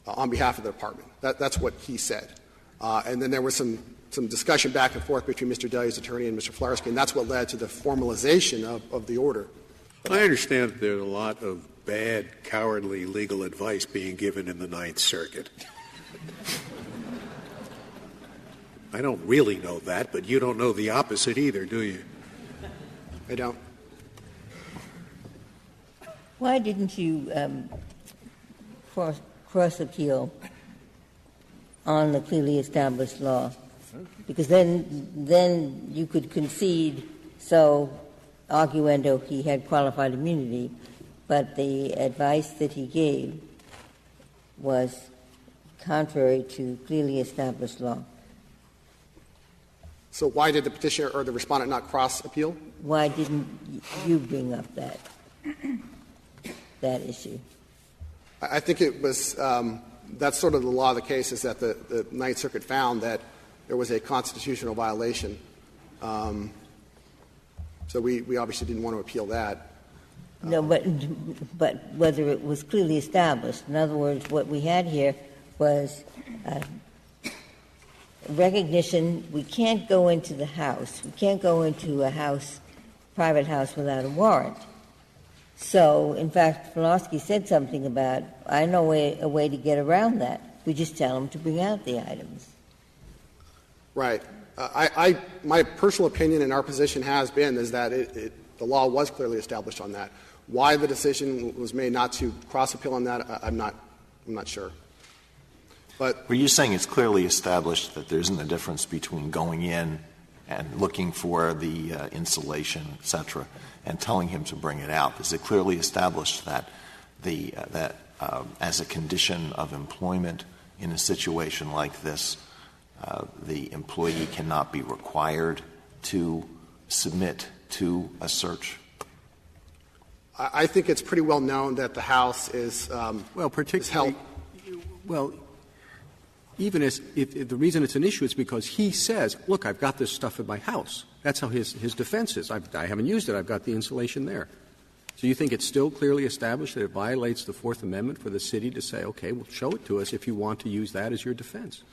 S9: on behalf of the department. That's what he said. And then there was some discussion back and forth between Mr. Delia's attorney and Mr. Filarsky, and that's what led to the formalization of the order.
S7: I understand that there's a lot of bad, cowardly legal advice being given in the Ninth Circuit. I don't really know that, but you don't know the opposite either, do you?
S9: I don't.
S3: Why didn't you cross appeal on the clearly established law? Because then you could concede, so arguendo, he had qualified immunity, but the advice that he gave was contrary to clearly established law.
S9: So why did the petitioner or the respondent not cross appeal?
S3: Why didn't you bring up that issue?
S9: I think it was that's sort of the law of the case, is that the Ninth Circuit found that there was a constitutional violation. So we obviously didn't want to appeal that.
S3: No, but whether it was clearly established. In other words, what we had here was recognition we can't go into the house. We can't go into a house, private house, without a warrant. So, in fact, Filarsky said something about, I know a way to get around that. We just tell them to bring out the items.
S9: Right. My personal opinion and our position has been is that the law was clearly established on that. Why the decision was made not to cross appeal on that, I'm not sure. But
S4: were you saying it's clearly established that there isn't a difference between going in and looking for the insulation, et cetera, and telling him to bring it out? Is it clearly established that as a condition of employment in a situation like this, the employee cannot be required to submit to a search?
S9: I think it's pretty well known that the house is
S1: particularly well. Even if the reason it's an issue is because he says, look, I've got this stuff in my house. That's how his defense is. I haven't used it. I've got the insulation there. So you think it's still clearly established that it violates the Fourth Amendment for the city to say, okay, well, show it to us if you want to use that as your defense?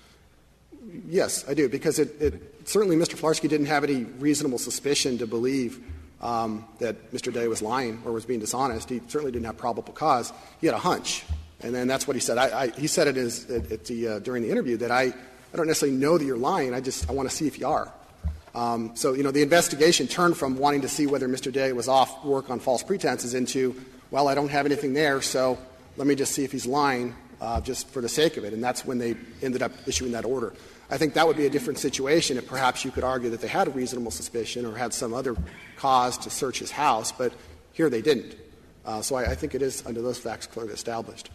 S9: Yes, I do, because it certainly Mr. Filarsky didn't have any reasonable suspicion to believe that Mr. Day was lying or was being dishonest. He certainly didn't have probable cause. He had a hunch. And then that's what he said. He said it during the interview that I don't necessarily know that you're lying. I want to see if you are. So, the investigation turned from wanting to see whether Mr. Delia was off work on false pretenses into, well, I don't have anything there, so let me just see if he's lying just for the sake of it. And that's when they ended up issuing that order. I think that would be a different situation if perhaps you could argue that they had a reasonable suspicion or had some other cause to search his house, but here they didn't. So I think it is, under those facts, clearly established.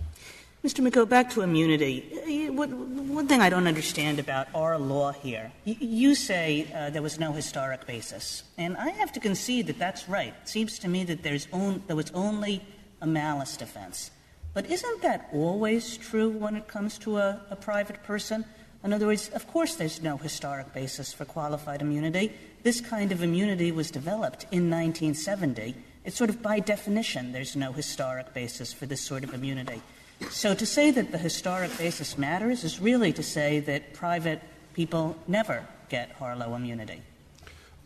S8: Mr. McCoe, back to immunity. One thing I don't understand about our law here, you say there was no historic basis. And I have to concede that that's right. It seems to me that there was only a malice defense. But isn't that always true when it comes to a private person? In other words, of course there's no historic basis for qualified immunity. This kind of immunity was developed in 1970. It's sort of by definition there's no historic basis for this sort of immunity. So to say that the historic basis matters is really to say that private people never get Harlow immunity.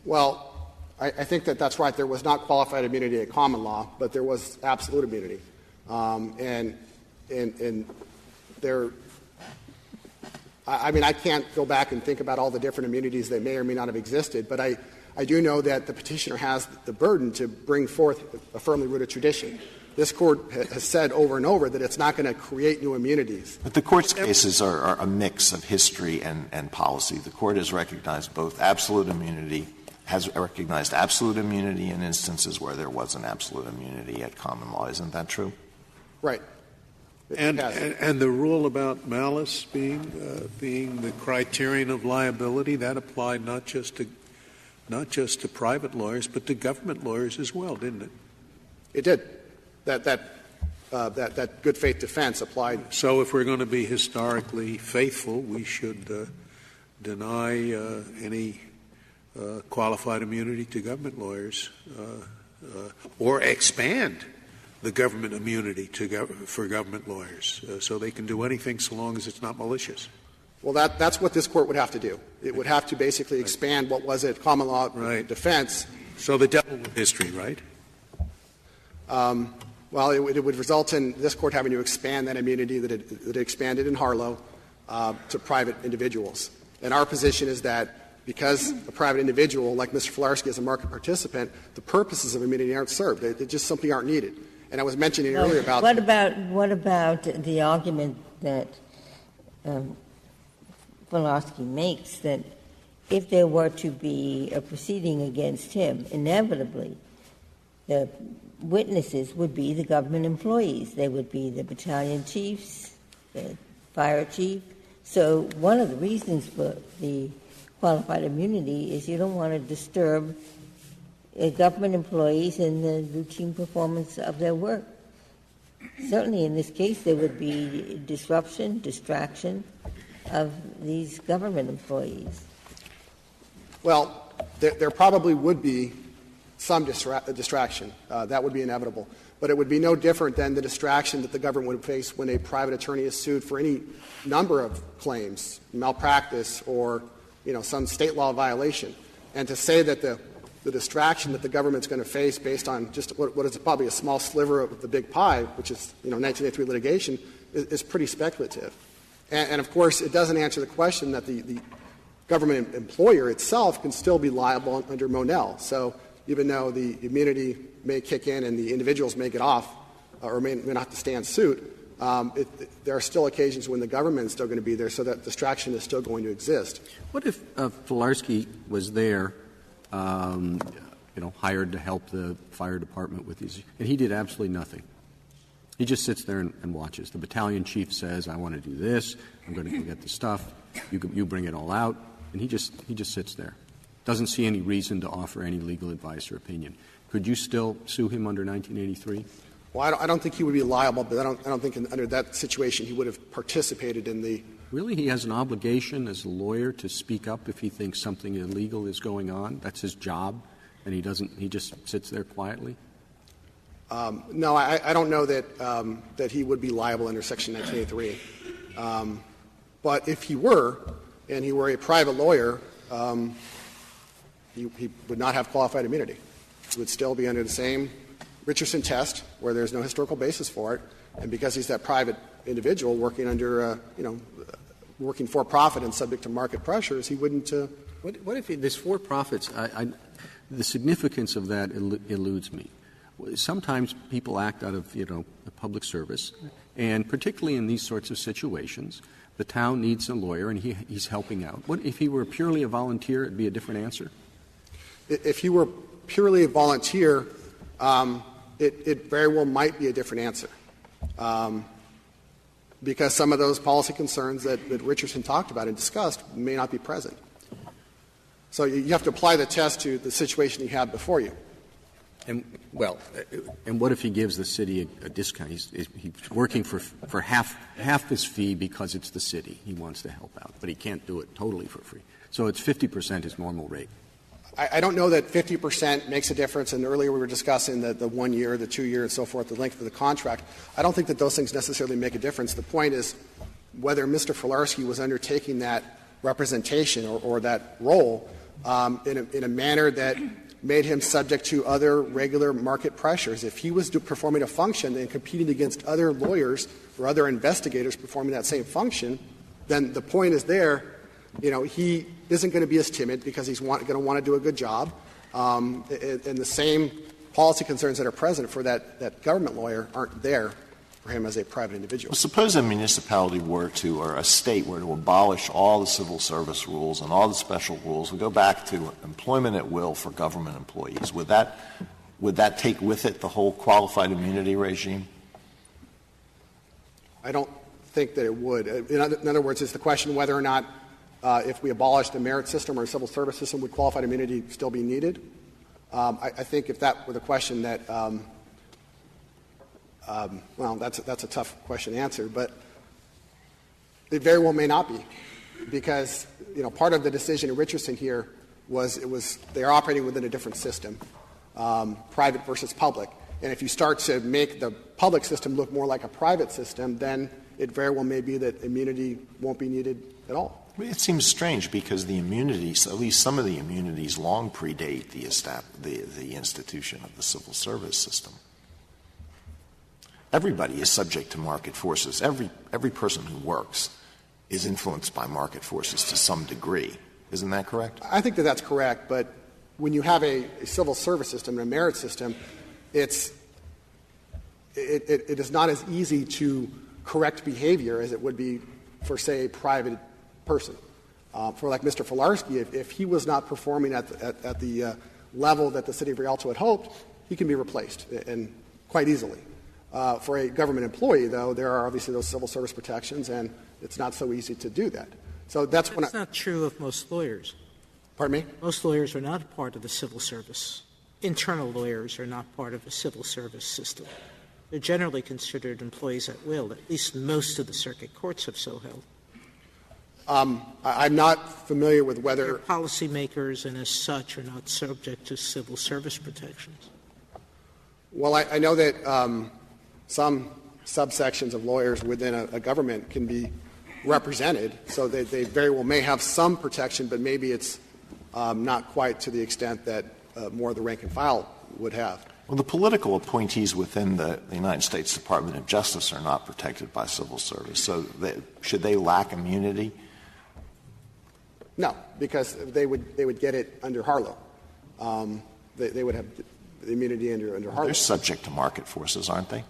S8: Well,
S9: I think that that's right. There was not qualified immunity at common law, but there was absolute immunity. And there, I can't go back and think about all the different immunities that may or may not have existed, but I do know that the petitioner has the burden to bring forth a firmly rooted tradition. This Court has said over and over that it's not going to create new immunities.
S4: But the Court's cases are a mix of history and policy. The Court has recognized both absolute immunity, has recognized absolute immunity in instances where there was an absolute immunity at common law. Isn't that true?
S9: Right.
S7: And the rule about malice being the criterion of liability, that applied not just to private lawyers, but to government lawyers as well, didn't it?
S9: It did. That good faith defense applied.
S7: So if we're going to be historically faithful, we should deny any qualified immunity to government lawyers or expand the government immunity for government lawyers so they can do anything so long as it's not malicious.
S9: Well, that's what this Court would have to do. It would have to basically expand what was it, common law defense.
S7: So the devil with history, right?
S9: Well, it would result in this Court having to expand that immunity that it expanded in Harlow to private individuals. And our position is that because a private individual, like Mr. Filarsky, is a market participant, the purposes of immunity aren't served. They just simply aren't needed. And I was mentioning earlier about
S3: what about the argument that Filarsky makes that if there were to be a proceeding against him, inevitably the witnesses would be the government employees. They would be the battalion chiefs, the fire chief. So one of the reasons for the qualified immunity is you don't want to disturb government employees in the routine performance of their work. Certainly in this case there would be disruption, distraction of these government employees.
S9: Well, there probably would be some distraction. That would be inevitable. But it would be no different than the distraction that the government would face when a private attorney is sued for any number of claims, malpractice or, some state law violation. And to say that the distraction that the government's going to face based on just what is probably a small sliver of the big pie, which is, 1983 litigation, is pretty speculative. And of course, it doesn't answer the question that the government employer itself can still be liable under Monell. So even though the immunity may kick in and the individuals may get off or may not have to stand suit, there are still occasions when the government is still going to be there, so that distraction is still going to exist.
S1: What if Filarsky was there, hired to help the fire department with these, and he did absolutely nothing? He just sits there and watches. The battalion chief says, I want to do this, I'm going to go get the stuff, you bring it all out, and he just sits there. Doesn't see any reason to offer any legal advice or opinion. Could you still sue him under 1983?
S9: Well, I don't think he would be liable, but I don't think under that situation he would have participated in the.
S1: Really? He has an obligation as a lawyer to speak up if he thinks something illegal is going on? That's his job, and he just sits there quietly?
S9: No, I don't know that he would be liable under Section 1983. But if he were, and he were a private lawyer, he would not have qualified immunity. He would still be under the same Richardson test, where there's no historical basis for it, and because he's that private individual working under working for profit and subject to market pressures, he wouldn't.
S1: What if this for-profits? The significance of that eludes me. Sometimes people act out of a public service, and particularly in these sorts of situations, the town needs a lawyer and he's helping out. What if he were purely a volunteer? It'd be a different answer.
S9: If he were purely a volunteer, it very well might be a different answer. Because some of those policy concerns that Richardson talked about and discussed may not be present. So you have to apply the test to the situation you have before you.
S1: And what if he gives the city a discount? He's working for half his fee because it's the city. He wants to help out, but he can't do it totally for free. So it's 50% his normal rate.
S9: I don't know that 50% makes a difference. And earlier we were discussing the 1 year, the 2 year, and so forth, the length of the contract. I don't think that those things necessarily make a difference. The point is whether Mr. Filarsky was undertaking that representation or that role in a manner that made him subject to other regular market pressures. If he was performing a function and competing against other lawyers or other investigators performing that same function, then the point is there. He isn't going to be as timid because he's going to want to do a good job. And the same policy concerns that are present for that government lawyer aren't there for him as a private individual.
S4: Well, suppose a municipality or a state were to abolish all the civil service rules and all the special rules and go back to employment at will for government employees. Would that take with it the whole qualified immunity regime?
S9: I don't think that it would. In other words, it's the question whether or not if we abolished a merit system or a civil service system, would qualified immunity still be needed? I think if that were the question that that's a tough question to answer, but it very well may not be, because part of the decision in Richardson here was they are operating within a different system, private versus public, and if you start to make the public system look more like a private system, then it very well may be that immunity won't be needed at all.
S4: It seems strange because the immunities, at least some of the immunities, long predate the institution of the civil service system. Everybody is subject to market forces. Every person who works is influenced by market forces to some degree. Isn't that correct?
S9: I think that that's correct, but when you have a civil service system and a merit system, it is not as easy to correct behavior as it would be for, say, a private person. For like Mr. Filarsky, if he was not performing at the level that the City of Rialto had hoped, he can be replaced, and quite easily. For a government employee, though, there are obviously those civil service protections, and it's not so easy to do that. So that's
S6: not true of most lawyers.
S9: Pardon me?
S6: Most lawyers are not part of the civil service. Internal lawyers are not part of the civil service system. They're generally considered employees at will. At least most of the circuit courts have so held.
S9: I'm not familiar with whether
S6: policymakers and as such are not subject to civil service protections.
S9: Well, I know that some subsections of lawyers within a government can be represented, so they very well may have some protection, but maybe it's not quite to the extent that more of the rank and file would have.
S4: Well, the political appointees within the United States Department of Justice are not protected by civil service. So should they lack immunity?
S9: No, because they would get it under Harlow. They would have the immunity under Harlow.
S4: They're subject to market forces, aren't they?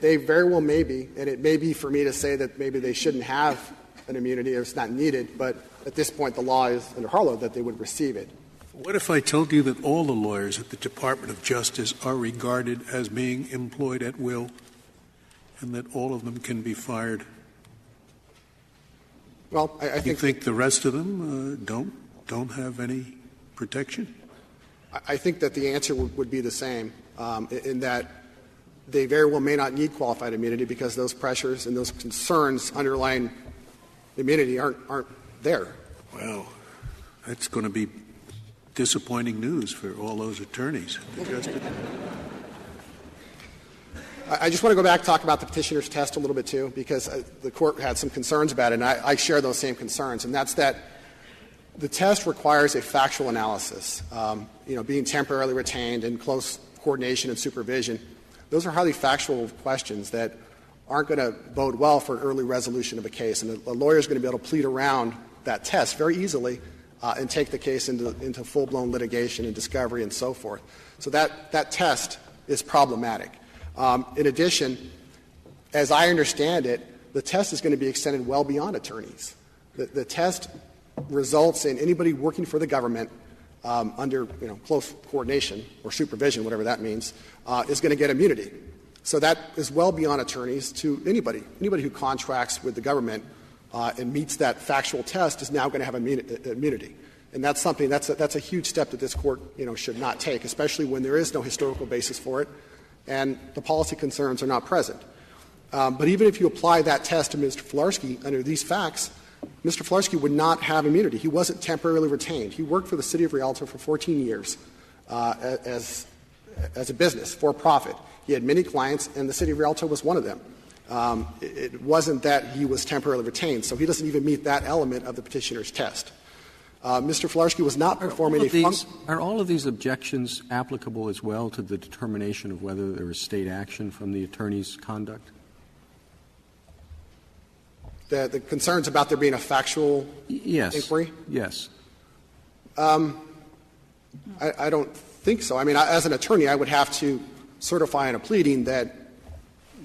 S9: They very well may be, and it may be for me to say that maybe they shouldn't have an immunity or it's not needed, but at this point the law is under Harlow that they would receive it.
S7: What if I told you that all the lawyers at the Department of Justice are regarded as being employed at will and that all of them can be fired?
S9: Well, I think...
S7: You think the rest of them don't have any protection?
S9: I think that the answer would be the same, in that they very well may not need qualified immunity because those pressures and those concerns underlying immunity aren't there.
S7: Well, that's going to be disappointing news for all those attorneys.
S9: I just want to go back and talk about the petitioner's test a little bit, too, because the Court had some concerns about it, and I share those same concerns, and that's that the test requires a factual analysis. Being temporarily retained in close coordination and supervision, those are highly factual questions that aren't going to bode well for an early resolution of a case. And a lawyer is going to be able to plead around that test very easily and take the case into full-blown litigation and discovery and so forth. So that test is problematic. In addition, as I understand it, the test is going to be extended well beyond attorneys. The test results in anybody working for the government under close coordination or supervision, whatever that means, is going to get immunity. So that is well beyond attorneys to anybody who contracts with the government and meets that factual test is now going to have immunity. And that's something that's a huge step that this Court should not take, especially when there is no historical basis for it and the policy concerns are not present. But even if you apply that test to Mr. Filarsky under these facts, Mr. Filarsky would not have immunity. He wasn't temporarily retained. He worked for the City of Rialto for 14 years as a business, for profit. He had many clients, and the City of Rialto was one of them. It wasn't that he was temporarily retained, so he doesn't even meet that element of the petitioner's test. Mr. Filarsky was not performing
S1: Are all of these objections applicable as well to the determination of whether there is state action from the attorney's conduct?
S9: The concerns about there being a factual inquiry?
S1: Yes.
S9: I don't think so. I mean, as an attorney, I would have to certify in a pleading that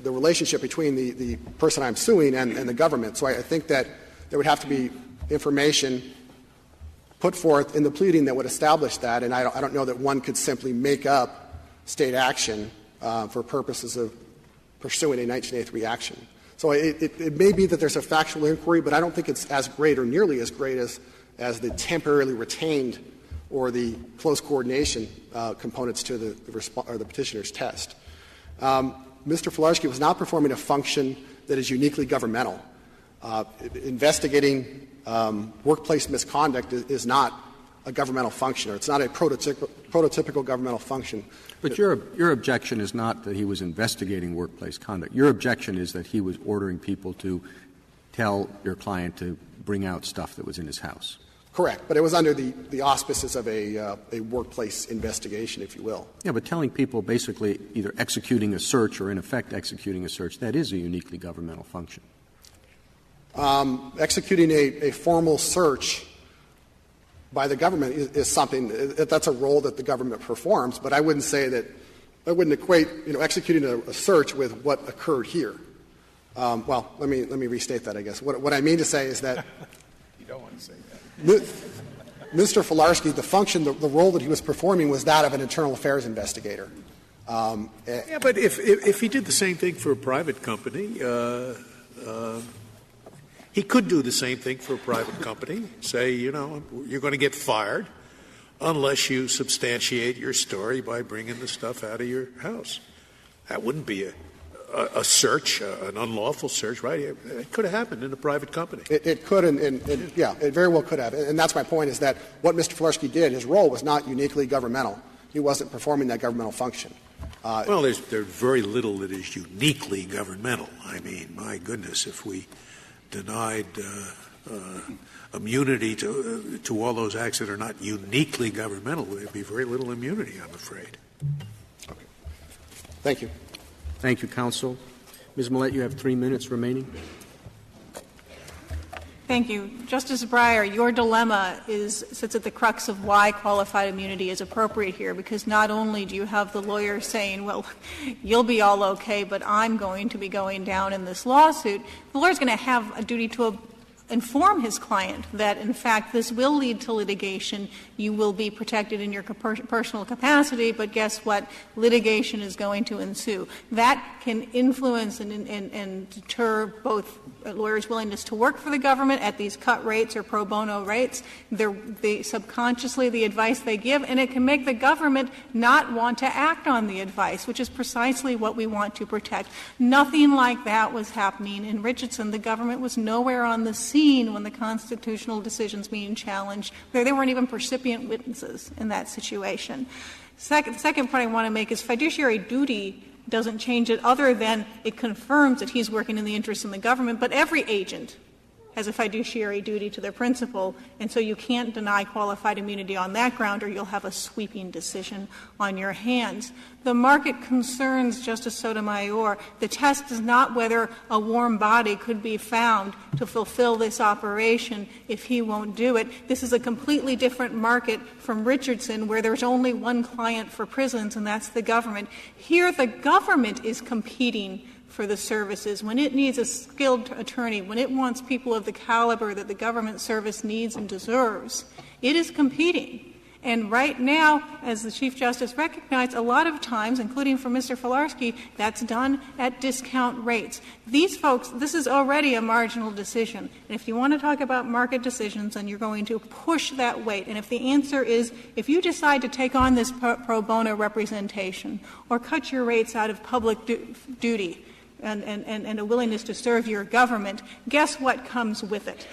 S9: the relationship between the person I'm suing and the government. So I think that there would have to be information put forth in the pleading that would establish that, and I don't know that one could simply make up state action for purposes of pursuing a 1983 action. So it may be that there's a factual inquiry, but I don't think it's as great or nearly as great as the temporarily retained or the close coordination components to the petitioner's test. Mr. Filarsky was not performing a function that is uniquely governmental. Investigating workplace misconduct is not a governmental function, or it's not a prototypical governmental function.
S1: But your objection is not that he was investigating workplace conduct. Your objection is that he was ordering people to tell your client to bring out stuff that was in his house.
S9: Correct. But it was under the auspices of a workplace investigation, if you will.
S1: Yeah, but telling people basically either executing a search or in effect executing a search, that is a uniquely governmental function.
S9: Executing a formal search by the government is something that's a role that the government performs, but I wouldn't say that I wouldn't equate executing a search with what occurred here. Well, let me restate that, I guess. What I mean to say is that
S7: you don't want to say that.
S9: Mr. Filarsky, the function, the role that he was performing was that of an internal affairs investigator.
S7: Yeah, but if he did the same thing for a private company, he could do the same thing for a private company, say, you're going to get fired unless you substantiate your story by bringing the stuff out of your house. That wouldn't be a search, an unlawful search, right? It could have happened in a private company.
S9: It could, and yeah, it very well could have. And that's my point, is that what Mr. Filarsky did, his role was not uniquely governmental. He wasn't performing that governmental function.
S7: Well, there's very little that is uniquely governmental. I mean, my goodness, if we denied immunity to all those acts that are not uniquely governmental, there'd be very little immunity, I'm afraid.
S9: Okay. Thank you.
S1: Thank you, counsel. Ms. Millett, you have 3 minutes remaining.
S2: Thank you. Justice Breyer, your dilemma sits at the crux of why qualified immunity is appropriate here, because not only do you have the lawyer saying, well, you'll be all okay, but I'm going to be going down in this lawsuit, the lawyer's going to have a duty to inform his client that, in fact, this will lead to litigation. You will be protected in your personal capacity, but guess what? Litigation is going to ensue. That can influence and deter both lawyers' willingness to work for the government at these cut rates or pro bono rates, subconsciously the advice they give, and it can make the government not want to act on the advice, which is precisely what we want to protect. Nothing like that was happening in Richardson. The government was nowhere on the scene when the constitutional decisions being challenged. They weren't even percipient witnesses in that situation. The second point I want to make is fiduciary duty doesn't change it, other than it confirms that he's working in the interest of the government. But every agent as a fiduciary duty to their principal, and so you can't deny qualified immunity on that ground, or you'll have a sweeping decision on your hands. The market concerns, Justice Sotomayor, the test is not whether a warm body could be found to fulfill this operation if he won't do it. This is a completely different market from Richardson, where there's only one client for prisons, and that's the government. Here, the government is competing for the services. When it needs a skilled attorney, when it wants people of the caliber that the government service needs and deserves, it is competing. And right now, as the Chief Justice recognized, a lot of times, including for Mr. Filarsky, that's done at discount rates. These folks, this is already a marginal decision. And if you want to talk about market decisions, then you're going to push that weight. And if the answer is, if you decide to take on this pro bono representation or cut your rates out of public duty and a willingness to serve your government, guess what comes with it?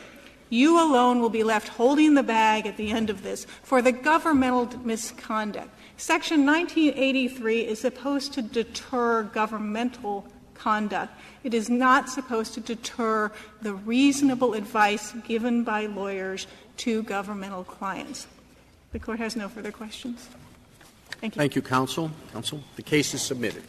S2: You alone will be left holding the bag at the end of this for the governmental misconduct. Section 1983 is supposed to deter governmental conduct. It is not supposed to deter the reasonable advice given by lawyers to governmental clients. The Court has no further questions. Thank you.
S1: Thank you, counsel. Counsel, the case is submitted.